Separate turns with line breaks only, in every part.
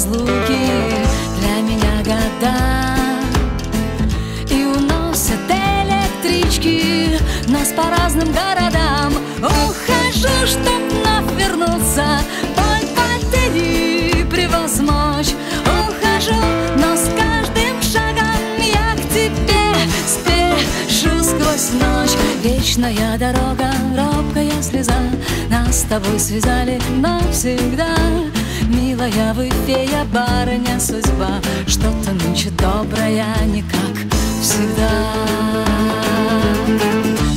разлуки для меня года. И уносят электрички нас по разным городам. Ухожу, чтоб вновь вернуться, боль потери превозмочь. Ухожу, но с каждым шагом я к тебе спешу сквозь ночь. Вечная дорога, робкая слеза, нас с тобой связали навсегда. Милая вы фея, барыня судьба, что-то нынче добрая, не как всегда.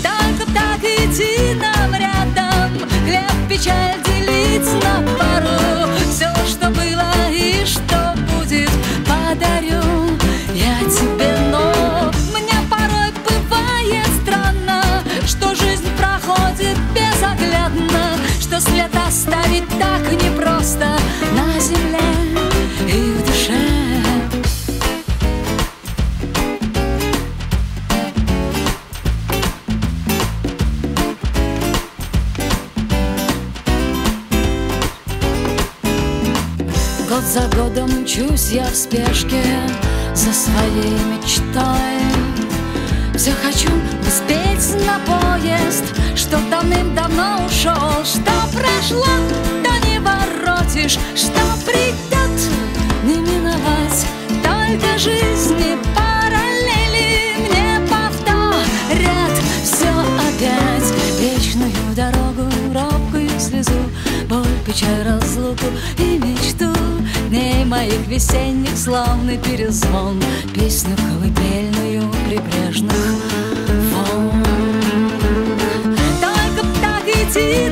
Только б так идти нам рядом, хлеб, печаль делить на пару. Все, что было и что будет, подарю я тебе, но мне порой бывает странно, что жизнь проходит безоглядно, что след оставить так непросто на земле и в душе. Год за годом мчусь я в спешке за своей мечтой. Все хочу успеть на поезд, что давным-давно ушел. Что прошло, то не воротишь, что придет, не миновать. Только жизни параллели мне повторят все опять. Вечную дорогу, робкую слезу, боль, печаль, разлуку и мечту. Дней моих весенних славный перезвон, песню колыбельную прибрежных волн. Только б так идти